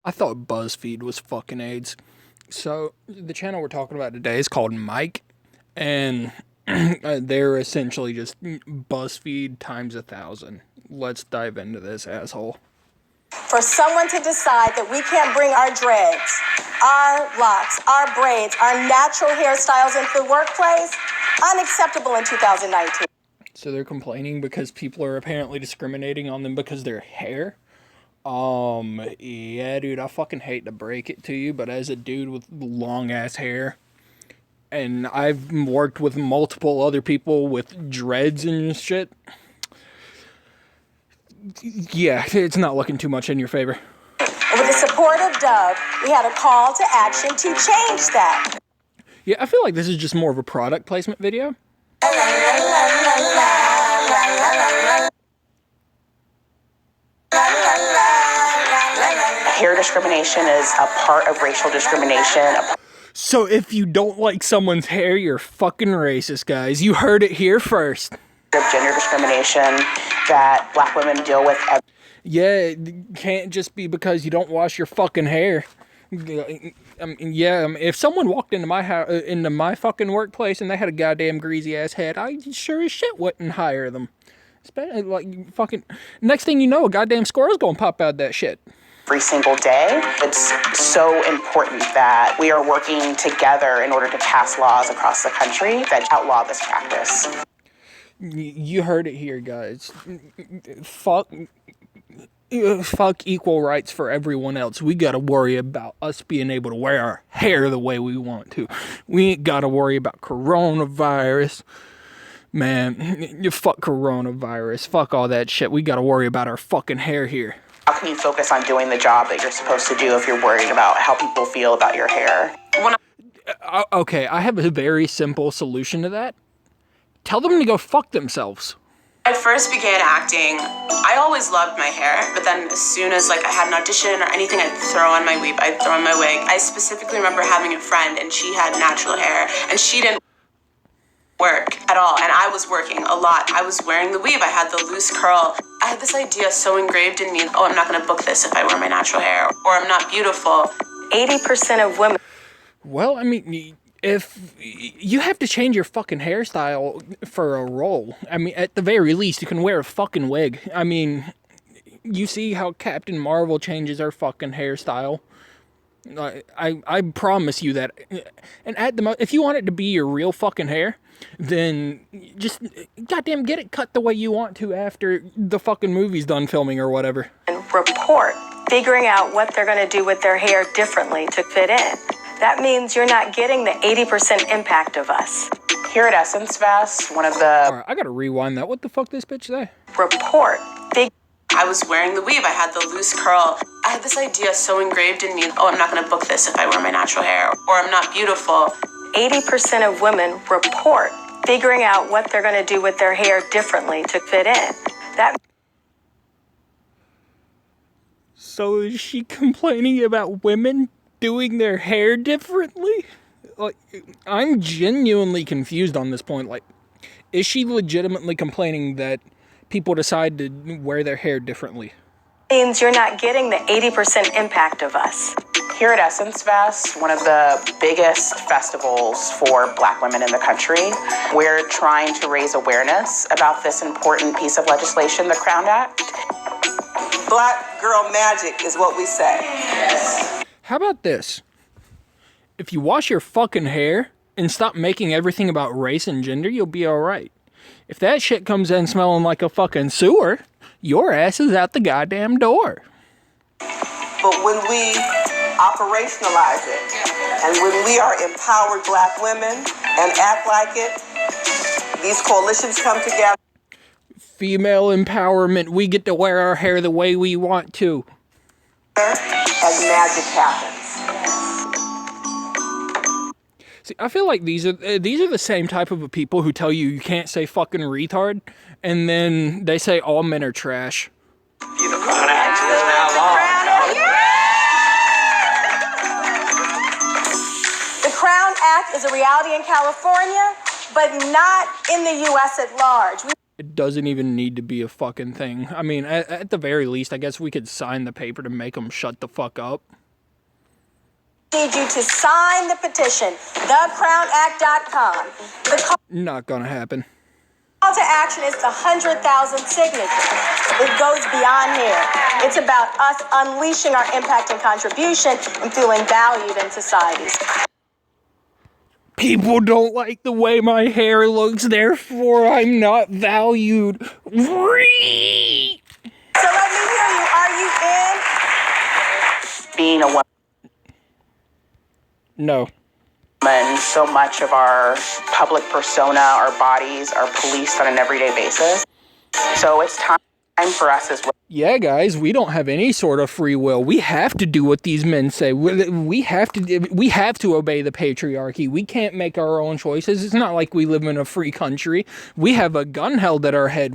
I thought BuzzFeed was fucking AIDS. So, the channel we're talking about today is called Mike, and they're essentially just BuzzFeed times 1,000. Let's dive into this asshole. For someone to decide that we can't bring our dreads, our locks, our braids, our natural hairstyles into the workplace, unacceptable in 2019. So they're complaining because people are apparently discriminating on them because of their hair? Yeah, dude, I fucking hate to break it to you, but as a dude with long-ass hair, and I've worked with multiple other people with dreads and shit, yeah, it's not looking too much in your favor. With the support of Dove, we had a call to action to change that. Yeah, I feel like this is just more of a product placement video. Hair discrimination is a part of racial discrimination. So if you don't like someone's hair, you're fucking racist, guys. You heard it here first. Of gender discrimination that black women deal with. Yeah, it can't just be because you don't wash your fucking hair. If someone walked into my house, into my fucking workplace and they had a goddamn greasy ass head, I sure as shit wouldn't hire them. Especially, like, fucking, next thing you know, a goddamn squirrel's gonna pop out that shit. Every single day. It's so important that we are working together in order to pass laws across the country that outlaw this practice. You heard it here, guys. Fuck equal rights for everyone else. We gotta worry about us being able to wear our hair the way we want to. We ain't gotta worry about coronavirus. Man, you fuck coronavirus. Fuck all that shit. We gotta worry about our fucking hair here. How can you focus on doing the job that you're supposed to do if you're worried about how people feel about your hair? Okay, I have a very simple solution to that. Tell them to go fuck themselves. When I first began acting, I always loved my hair, but then as soon as I had an audition or anything, I'd throw on my weave, I'd throw on my wig. I specifically remember having a friend and she had natural hair and she didn't work at all, and I was working a lot. I was wearing the weave, I had the loose curl. I had this idea so engraved in me, oh, I'm not gonna book this if I wear my natural hair, or I'm not beautiful. 80% of women. Well, I mean, if you have to change your fucking hairstyle for a role, I mean, at the very least, you can wear a fucking wig. I mean, you see how Captain Marvel changes her fucking hairstyle. I promise you that. And at the if you want it to be your real fucking hair, then just goddamn get it cut the way you want to after the fucking movie's done filming or whatever. And report figuring out what they're going to do with their hair differently to fit in. That means you're not getting the 80% impact of us. Here at Essence Fest, one of the... Alright, I gotta rewind that. What the fuck this bitch say? Report. I was wearing the weave, I had the loose curl. I had this idea so engraved in me, oh, I'm not gonna book this if I wear my natural hair, or I'm not beautiful. 80% of women report figuring out what they're going to do with their hair differently to fit in. That. So is she complaining about women doing their hair differently? Like, I'm genuinely confused on this point. Like, is she legitimately complaining that people decide to wear their hair differently? Means you're not getting the 80% impact of us. Here at Essence Fest, one of the biggest festivals for black women in the country, we're trying to raise awareness about this important piece of legislation, the Crown Act. Black girl magic is what we say. How about this? If you wash your fucking hair and stop making everything about race and gender, you'll be alright. If that shit comes in smelling like a fucking sewer, your ass is out the goddamn door. But when we operationalize it, and when we are empowered black women and act like it, these coalitions come together. Female empowerment, we get to wear our hair the way we want to. And magic happens. See, I feel like these are the same type of people who tell you can't say fucking retard, and then they say all men are trash. The Crown Act is now law. The Crown Act is a reality in California, but not in the U.S. at large. It doesn't even need to be a fucking thing. I mean, at the very least, I guess we could sign the paper to make them shut the fuck up. I need you to sign the petition, thecrownact.com. The call Not gonna happen. to action is the 100,000 signatures. It goes beyond here. It's about us unleashing our impact and contribution and feeling valued in societies. People don't like the way my hair looks, therefore I'm not valued. Whee! So let me hear you. Are you in? Being a woman, No. so much of our public persona, our bodies are policed on an everyday basis. So it's time for us as women. Yeah, guys, we don't have any sort of free will. We have to do what these men say. We have to obey the patriarchy. We can't make our own choices. It's not like we live in a free country. We have a gun held at our head.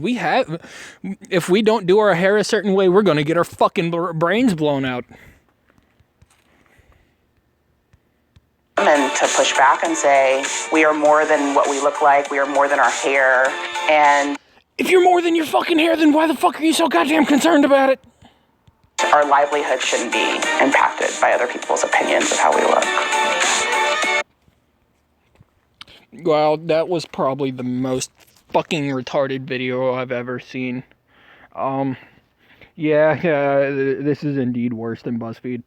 If we don't do our hair a certain way, we're going to get our fucking brains blown out. And to push back and say, we are more than what we look like. We are more than our hair. And If you're more than your fucking hair, then why the fuck are you so goddamn concerned about it? our livelihood shouldn't be impacted by other people's opinions of how we look. Well, that was probably the most fucking retarded video I've ever seen. Yeah, this is indeed worse than BuzzFeed.